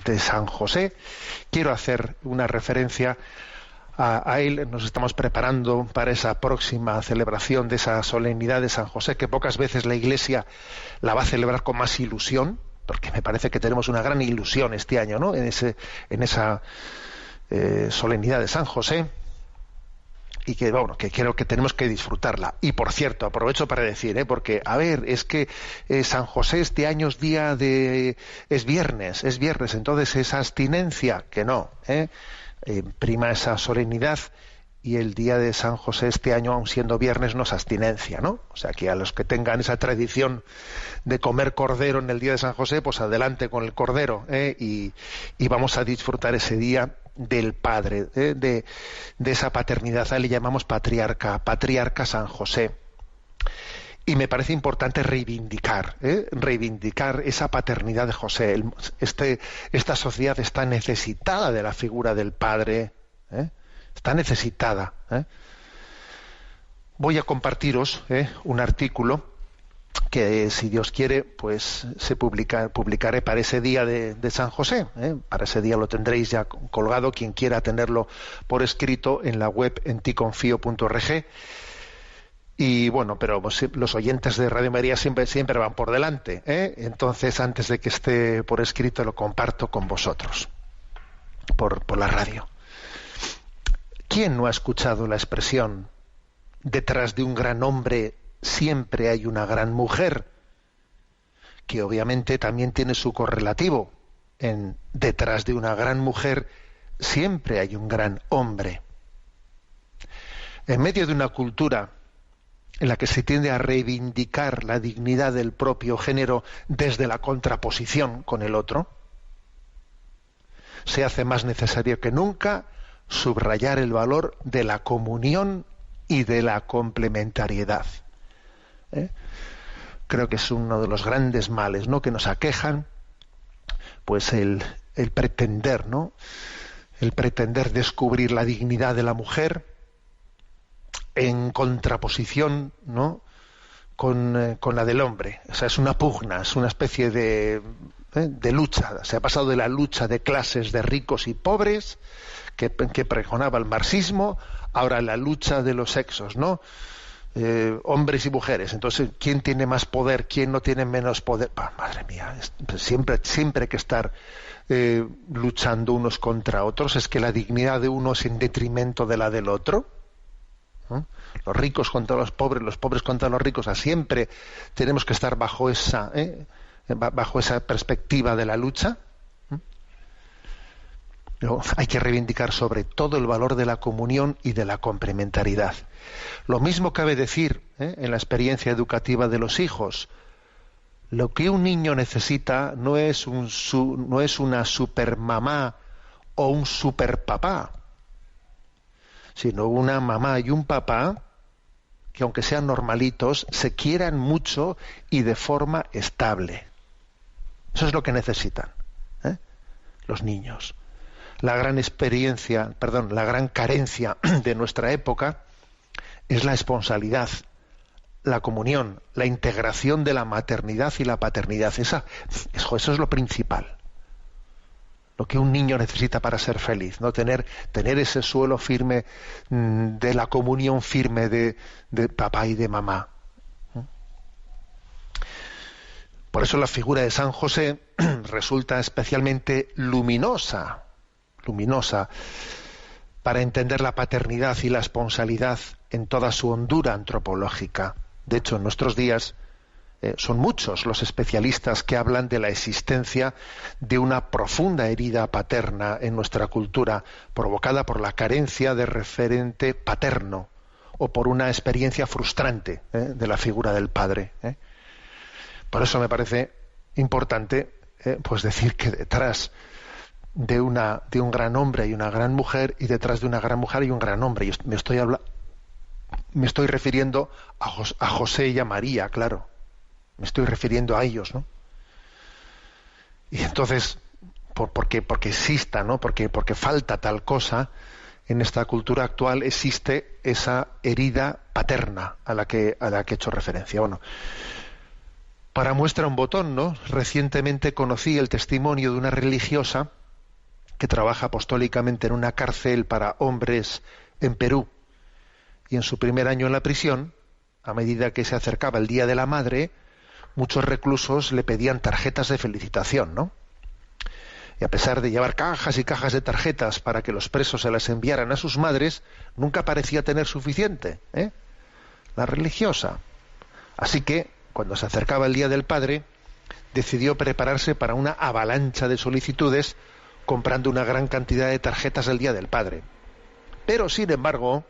de San José. Quiero hacer una referencia a él. Nos estamos preparando para esa próxima celebración de esa solemnidad de San José, que pocas veces la Iglesia la va a celebrar con más ilusión, porque me parece que tenemos una gran ilusión este año, ¿no?, en esa solemnidad de San José, y que bueno, que creo que tenemos que disfrutarla. Y por cierto, aprovecho para decir, porque a ver, es que San José este año es es viernes, entonces esa abstinencia, que no, prima esa solemnidad, y el día de San José este año, aun siendo viernes, no es abstinencia, ¿no? O sea, que a los que tengan esa tradición de comer cordero en el día de San José, pues adelante con el cordero, y vamos a disfrutar ese día del Padre, de esa paternidad. A él le llamamos patriarca San José. Y me parece importante reivindicar esa paternidad de José. Esta sociedad está necesitada de la figura del Padre, está necesitada. Voy a compartiros un artículo que, si Dios quiere, pues publicaré para ese día de San José. Para ese día lo tendréis ya colgado, quien quiera tenerlo por escrito en la web enticonfio.org. Y bueno, pero los oyentes de Radio María siempre van por delante, entonces, antes de que esté por escrito, lo comparto con vosotros por la radio. ¿Quién no ha escuchado la expresión: detrás de un gran hombre siempre hay una gran mujer? Que obviamente también tiene su correlativo en detrás de una gran mujer siempre hay un gran hombre. En medio de una cultura en la que se tiende a reivindicar la dignidad del propio género desde la contraposición con el otro, se hace más necesario que nunca subrayar el valor de la comunión y de la complementariedad. Creo que es uno de los grandes males, ¿no?, que nos aquejan, pues el pretender, ¿no?, el pretender descubrir la dignidad de la mujer en contraposición, ¿no?, con la del hombre. O sea, es una pugna, es una especie de lucha. Se ha pasado de la lucha de clases de ricos y pobres que pregonaba el marxismo, ahora la lucha de los sexos, ¿no? Hombres y mujeres. Entonces, ¿quién tiene más poder? ¿Quién no tiene menos poder? Madre mía, siempre hay que estar luchando unos contra otros. Es que la dignidad de uno es en detrimento de la del otro. Los ricos contra los pobres contra los ricos. O sea, siempre tenemos que estar bajo esa perspectiva de la lucha. Pero hay que reivindicar sobre todo el valor de la comunión y de la complementariedad. Lo mismo cabe decir en la experiencia educativa de los hijos. Lo que un niño necesita no es una supermamá o un superpapá, sino una mamá y un papá que, aunque sean normalitos, se quieran mucho y de forma estable. Eso es lo que necesitan los niños. La gran carencia de nuestra época es la esponsalidad, la comunión, la integración de la maternidad y la paternidad. Eso es lo principal. Lo que un niño necesita para ser feliz, ¿no? Tener ese suelo firme de la comunión firme de papá y de mamá. Por eso la figura de San José resulta especialmente luminosa para entender la paternidad y la esponsalidad en toda su hondura antropológica. De hecho, en nuestros días son muchos los especialistas que hablan de la existencia de una profunda herida paterna en nuestra cultura, provocada por la carencia de referente paterno o por una experiencia frustrante de la figura del padre. Por eso me parece importante pues decir que detrás de un gran hombre hay una gran mujer, y detrás de una gran mujer hay un gran hombre. Y me estoy refiriendo a José y a María, claro. Me estoy refiriendo a ellos, ¿no? Y entonces, porque exista, ¿no? Porque falta tal cosa, en esta cultura actual existe esa herida paterna a la que he hecho referencia. Bueno, Para muestra un botón, ¿no? Recientemente conocí el testimonio de una religiosa que trabaja apostólicamente en una cárcel para hombres en Perú. Y en su primer año en la prisión, a medida que se acercaba el Día de la Madre, muchos reclusos le pedían tarjetas de felicitación, ¿no? Y a pesar de llevar cajas y cajas de tarjetas para que los presos se las enviaran a sus madres, nunca parecía tener suficiente, ¿eh? La religiosa. Así que, cuando se acercaba el Día del Padre, decidió prepararse para una avalancha de solicitudes comprando una gran cantidad de tarjetas del Día del Padre. Pero, sin embargo,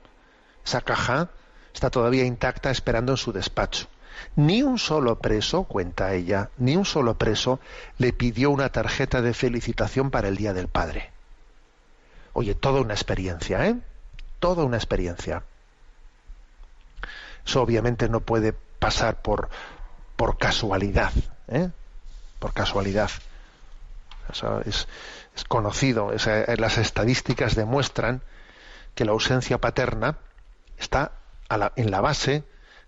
esa caja está todavía intacta esperando en su despacho. Ni un solo preso, cuenta ella, ni un solo preso le pidió una tarjeta de felicitación para el Día del Padre. Oye, toda una experiencia, ¿eh? Toda una experiencia. Eso obviamente no puede pasar por casualidad, ¿eh? Por casualidad. Eso es conocido. Las estadísticas demuestran que la ausencia paterna está en la base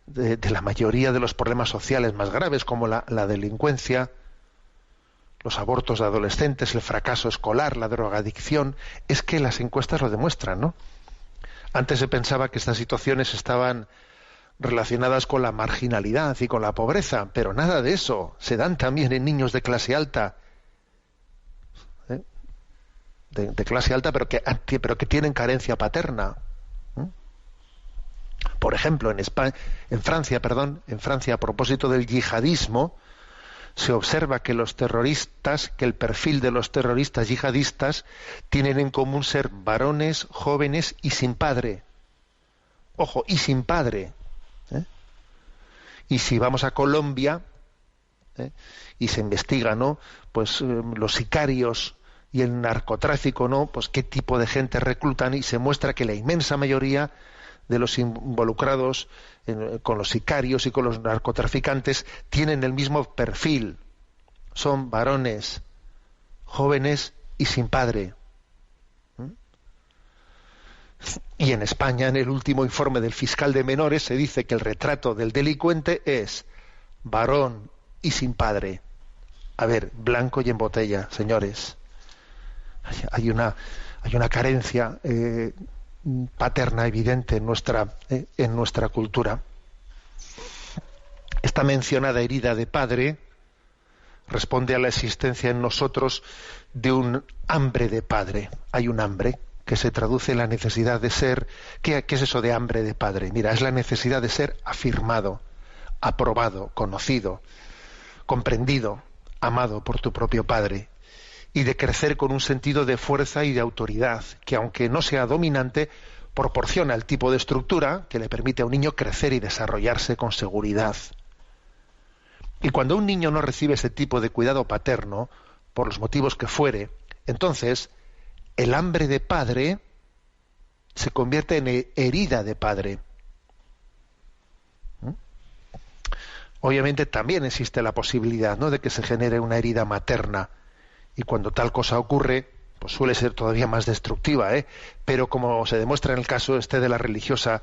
de la mayoría de los problemas sociales más graves, como la delincuencia, los abortos de adolescentes, el fracaso escolar, la drogadicción. Es que las encuestas lo demuestran, ¿no? Antes se pensaba que estas situaciones estaban relacionadas con la marginalidad y con la pobreza, pero nada de eso. Se dan también en niños de clase alta, ¿eh? de clase alta, pero que tienen carencia paterna. Por ejemplo, en Francia, a propósito del yihadismo, se observa que el perfil de los terroristas yihadistas tienen en común ser varones, jóvenes y sin padre. Ojo, y sin padre. ¿Eh? Y si vamos a Colombia, y se investiga, ¿no? Pues los sicarios y el narcotráfico, ¿no? Pues qué tipo de gente reclutan, y se muestra que la inmensa mayoría de los involucrados con los sicarios y con los narcotraficantes tienen el mismo perfil. Son varones, jóvenes y sin padre. Y en España, en el último informe del fiscal de menores, se dice que el retrato del delincuente es varón y sin padre. A ver, blanco y en botella, señores. Hay una carencia paterna evidente en nuestra cultura. Esta mencionada herida de padre responde a la existencia en nosotros de un hambre de padre. Hay un hambre que se traduce en la necesidad de ser. ¿Qué es eso de hambre de padre? Mira, es la necesidad de ser afirmado, aprobado, conocido, comprendido, amado por tu propio padre, y de crecer con un sentido de fuerza y de autoridad, que aunque no sea dominante, proporciona el tipo de estructura que le permite a un niño crecer y desarrollarse con seguridad. Y cuando un niño no recibe ese tipo de cuidado paterno, por los motivos que fuere, entonces el hambre de padre se convierte en herida de padre. Obviamente también existe la posibilidad, ¿no?, de que se genere una herida materna, y cuando tal cosa ocurre, pues suele ser todavía más destructiva, ¿eh? Pero como se demuestra en el caso de la religiosa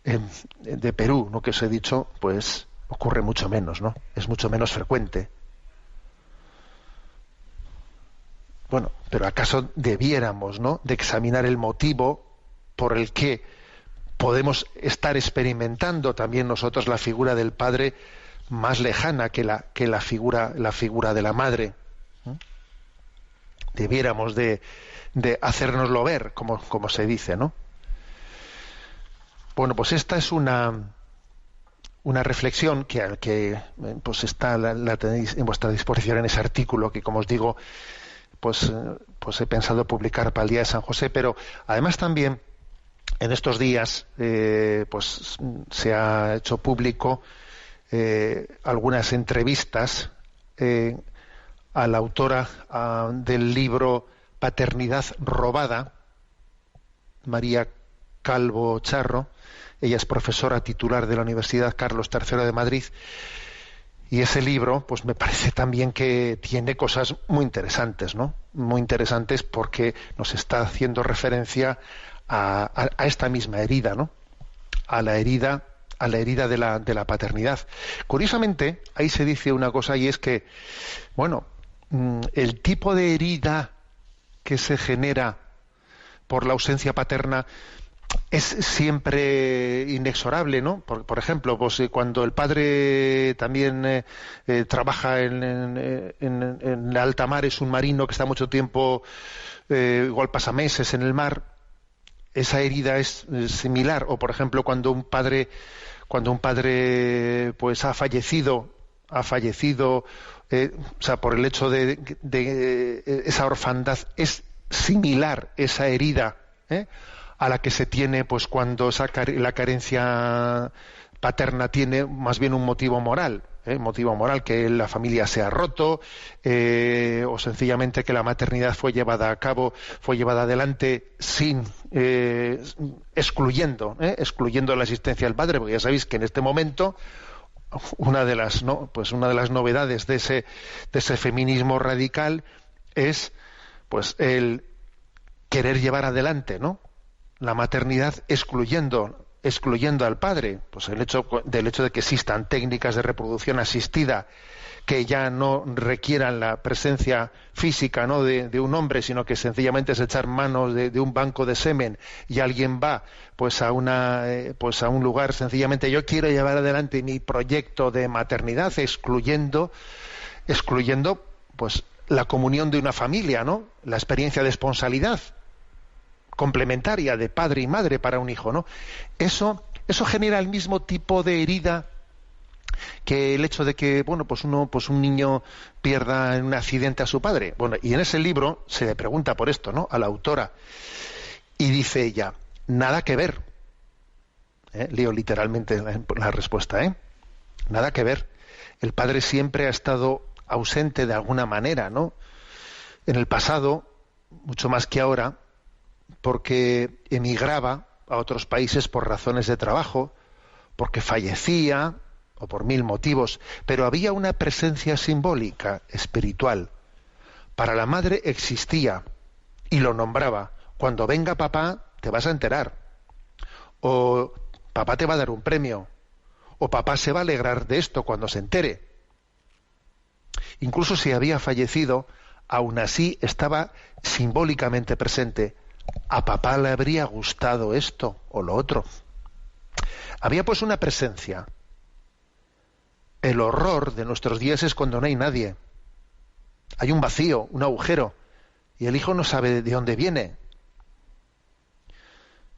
de Perú, ¿no?, que os he dicho, pues ocurre mucho menos, ¿no? Es mucho menos frecuente. Bueno, pero ¿acaso debiéramos, ¿no?, de examinar el motivo por el que podemos estar experimentando también nosotros la figura del padre más lejana que la figura de la madre? Debiéramos de hacérnoslo ver, como se dice, ¿no? Bueno, pues esta es una reflexión que pues la tenéis en vuestra disposición en ese artículo que, como os digo, pues he pensado publicar para el Día de San José, pero además también en estos días pues se ha hecho público algunas entrevistas a la autora del libro Paternidad robada, María Calvo Charro. Ella es profesora titular de la Universidad Carlos III de Madrid, y ese libro pues me parece también que tiene cosas muy interesantes, ¿no? Muy interesantes, porque nos está haciendo referencia a esta misma herida, ¿no? A la herida a la herida de la paternidad. Curiosamente, ahí se dice una cosa, y es que, bueno, el tipo de herida que se genera por la ausencia paterna es siempre inexorable, ¿no? Por ejemplo, pues cuando el padre también trabaja en la alta mar, es un marino que está mucho tiempo, igual pasa meses en el mar, esa herida es similar. O por ejemplo, cuando un padre pues ha fallecido, o sea, por el hecho de esa orfandad, es similar esa herida, a la que se tiene pues cuando la carencia paterna tiene más bien un motivo moral, que la familia se ha roto, o sencillamente que la maternidad fue llevada adelante sin excluyendo la existencia del padre, porque ya sabéis que en este momento una de las novedades de ese feminismo radical es pues el querer llevar adelante, ¿no?, la maternidad excluyendo al padre. Pues el hecho de que existan técnicas de reproducción asistida que ya no requieran la presencia física, ¿no?, de un hombre, sino que sencillamente es echar manos de un banco de semen y alguien va pues a un lugar, sencillamente yo quiero llevar adelante mi proyecto de maternidad, excluyendo pues la comunión de una familia, ¿no?, la experiencia de esponsalidad complementaria de padre y madre para un hijo, ¿no? Eso genera el mismo tipo de herida que el hecho de que, bueno, pues un niño pierda en un accidente a su padre. Bueno, y en ese libro se le pregunta por esto, ¿no?, a la autora, y dice ella, nada que ver. Leo literalmente la respuesta, nada que ver. El padre siempre ha estado ausente de alguna manera, ¿no?, en el pasado, mucho más que ahora, porque emigraba a otros países por razones de trabajo, porque fallecía o por mil motivos, pero había una presencia simbólica, espiritual. Para la madre existía y lo nombraba. Cuando venga papá te vas a enterar, o papá te va a dar un premio, o papá se va a alegrar de esto cuando se entere. Incluso si había fallecido, aún así estaba simbólicamente presente. A papá le habría gustado esto o lo otro. Había pues una presencia. El horror de nuestros días es cuando no hay nadie. Hay un vacío, un agujero, y el hijo no sabe de dónde viene.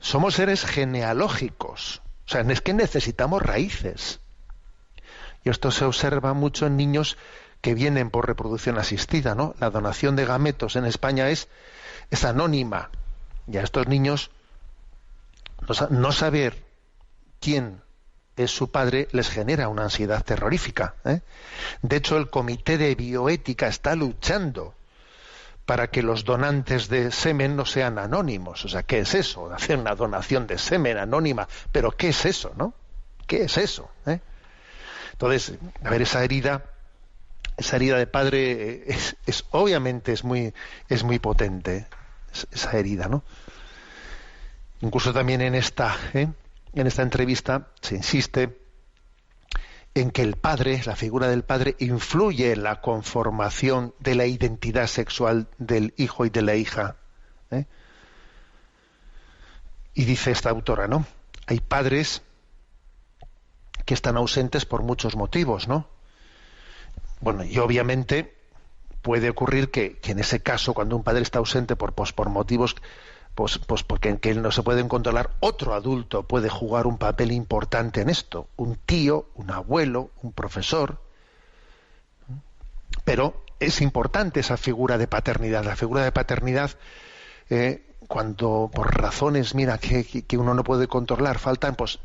Somos seres genealógicos. O sea, es que necesitamos raíces. Y esto se observa mucho en niños que vienen por reproducción asistida, ¿no? La donación de gametos en España es anónima. Y a estos niños no saber quién es su padre les genera una ansiedad terrorífica. De hecho, el Comité de Bioética está luchando para que los donantes de semen no sean anónimos. O sea, ¿qué es eso? Hacer una donación de semen anónima. ¿Pero qué es eso, no? ¿Qué es eso? Entonces, a ver, esa herida de padre obviamente es muy potente, esa herida, ¿no? Incluso también en esta entrevista se insiste en que el padre, la figura del padre, influye en la conformación de la identidad sexual del hijo y de la hija. Y dice esta autora, ¿no? Hay padres que están ausentes por muchos motivos, ¿no? Bueno, y obviamente puede ocurrir que en ese caso, cuando un padre está ausente por motivos pues porque que no se pueden controlar, otro adulto puede jugar un papel importante en esto, un tío, un abuelo, un profesor. Pero es importante esa figura de paternidad. La figura de paternidad, cuando por razones, mira, que uno no puede controlar, faltan, pues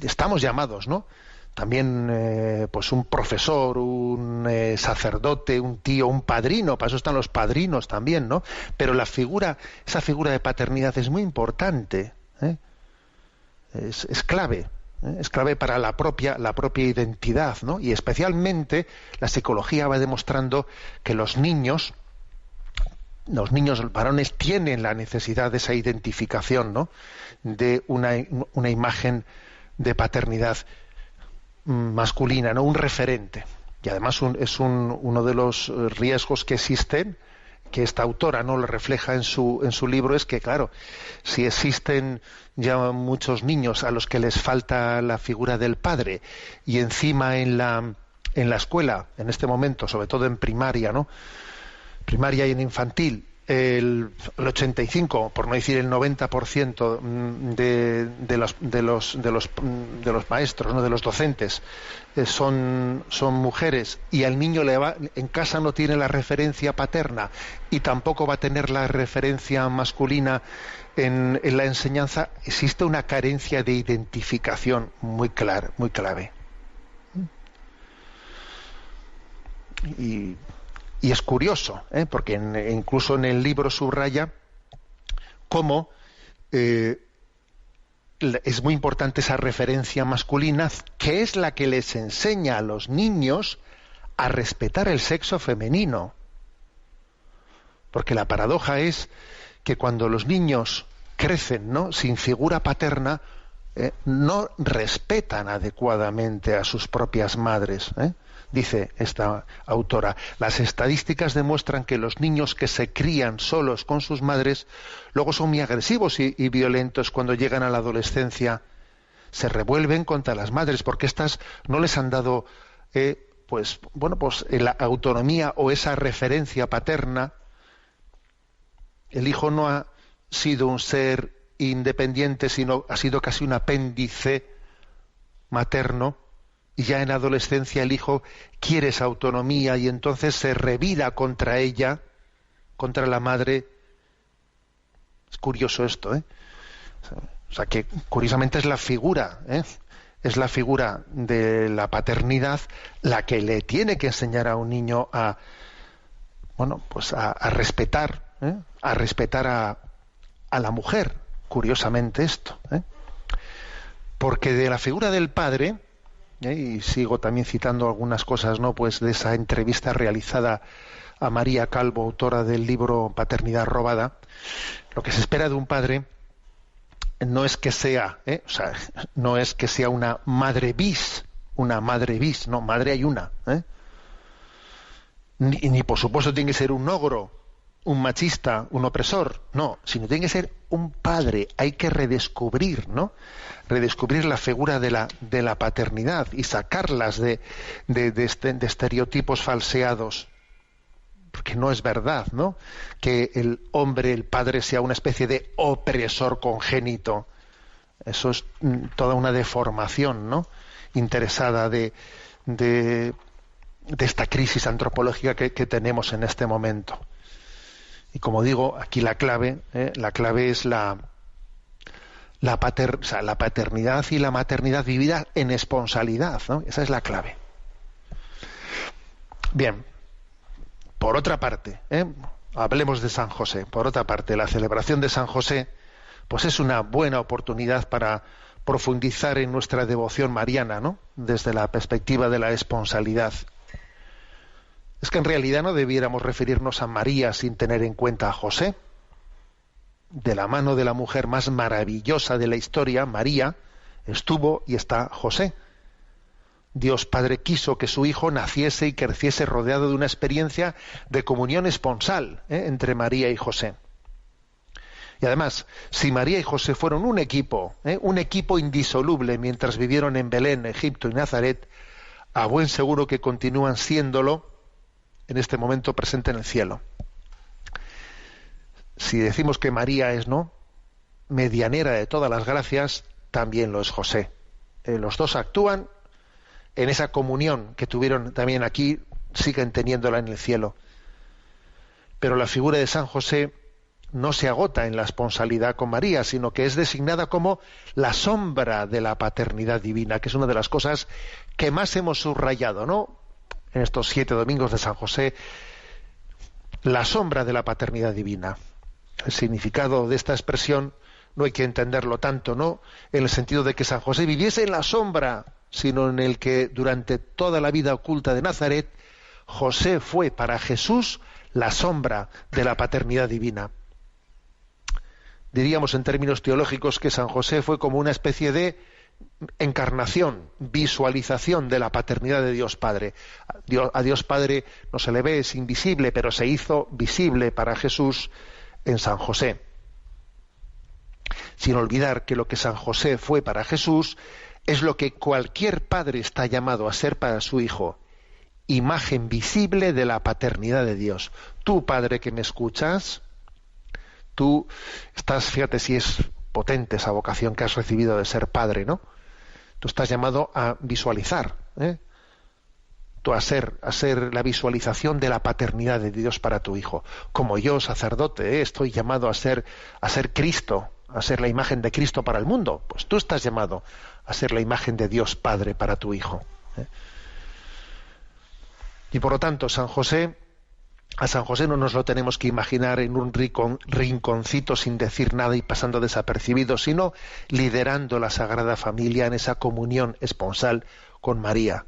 estamos llamados, ¿no? También pues un profesor, un sacerdote, un tío, un padrino, para eso están los padrinos también, ¿no? Pero esa figura de paternidad es muy importante, es clave, es clave para la propia identidad, ¿no? Y especialmente la psicología va demostrando que los niños varones tienen la necesidad de esa identificación, ¿no?, de una imagen de paternidad masculina, ¿no? Un referente. Y además es uno de los riesgos que existen, que esta autora no lo refleja en su libro, es que, claro, si existen ya muchos niños a los que les falta la figura del padre, y encima en la escuela, en este momento, sobre todo en primaria, ¿no? Primaria y en infantil, el 85, por no decir el 90% de los maestros, ¿no? De los docentes son mujeres, y al niño en casa no tiene la referencia paterna y tampoco va a tener la referencia masculina en la enseñanza, existe una carencia de identificación muy clara, muy clave. Y es curioso, porque incluso en el libro subraya cómo es muy importante esa referencia masculina, que es la que les enseña a los niños a respetar el sexo femenino. Porque la paradoja es que cuando los niños crecen, ¿no?, sin figura paterna, no respetan adecuadamente a sus propias madres. Dice esta autora, las estadísticas demuestran que los niños que se crían solos con sus madres luego son muy agresivos y violentos cuando llegan a la adolescencia. Se revuelven contra las madres porque éstas no les han dado la autonomía o esa referencia paterna. El hijo no ha sido un ser independiente, sino ha sido casi un apéndice materno. Y ya en adolescencia el hijo quiere esa autonomía y entonces se revira contra ella, contra la madre. Es curioso esto, O sea, que curiosamente es la figura de la paternidad la que le tiene que enseñar a un niño a respetar, a respetar a la mujer. Curiosamente esto, porque de la figura del padre, y sigo también citando algunas cosas, ¿no?, pues de esa entrevista realizada a María Calvo, autora del libro Paternidad robada. Lo que se espera de un padre no es que sea, no es que sea una madre bis, no, madre hay una, ni por supuesto tiene que ser un ogro, un machista, un opresor, no, sino tiene que ser un padre. Hay que redescubrir, ¿no?, redescubrir la figura de la paternidad y sacarlas de estereotipos falseados, porque no es verdad, ¿no?, que el hombre, el padre, sea una especie de opresor congénito. Eso es toda una deformación, ¿no?, interesada de esta crisis antropológica que tenemos en este momento. Y como digo, aquí la clave es la paternidad y la maternidad vivida en esponsalidad, ¿no? Esa es la clave. Bien, por otra parte, hablemos de San José. Por otra parte, la celebración de San José, pues es una buena oportunidad para profundizar en nuestra devoción mariana, ¿no?, desde la perspectiva de la esponsalidad. Es que en realidad no debiéramos referirnos a María sin tener en cuenta a José. De la mano de la mujer más maravillosa de la historia, María, estuvo y está José. Dios Padre quiso que su Hijo naciese y creciese rodeado de una experiencia de comunión esponsal entre María y José. Y además, si María y José fueron un equipo indisoluble mientras vivieron en Belén, Egipto y Nazaret, a buen seguro que continúan siéndolo en este momento presente en el cielo. Si decimos que María es, ¿no?, medianera de todas las gracias, también lo es José. Los dos actúan en esa comunión que tuvieron también aquí, siguen teniéndola en el cielo. Pero la figura de San José no se agota en la esponsalidad con María, sino que es designada como la sombra de la paternidad divina, que es una de las cosas que más hemos subrayado, ¿no?, en estos 7 domingos de San José, la sombra de la paternidad divina. El significado de esta expresión no hay que entenderlo tanto, ¿no?, en el sentido de que San José viviese en la sombra, sino en el que durante toda la vida oculta de Nazaret, José fue para Jesús la sombra de la paternidad divina. Diríamos en términos teológicos que San José fue como una especie de encarnación, visualización de la paternidad de Dios Padre. A Dios Padre no se le ve, es invisible, pero se hizo visible para Jesús en San José. Sin olvidar que lo que San José fue para Jesús es lo que cualquier padre está llamado a ser para su hijo: imagen visible de la paternidad de Dios. Tú, padre que me escuchas, tú estás, fíjate si es potente esa vocación que has recibido de ser padre, ¿no? Tú estás llamado a visualizar, tú a ser la visualización de la paternidad de Dios para tu hijo. Como yo, sacerdote, estoy llamado a ser Cristo, a ser la imagen de Cristo para el mundo. Pues tú estás llamado a ser la imagen de Dios Padre para tu hijo. Y por lo tanto, a San José no nos lo tenemos que imaginar en un rinconcito sin decir nada y pasando desapercibido, sino liderando la Sagrada Familia en esa comunión esponsal con María.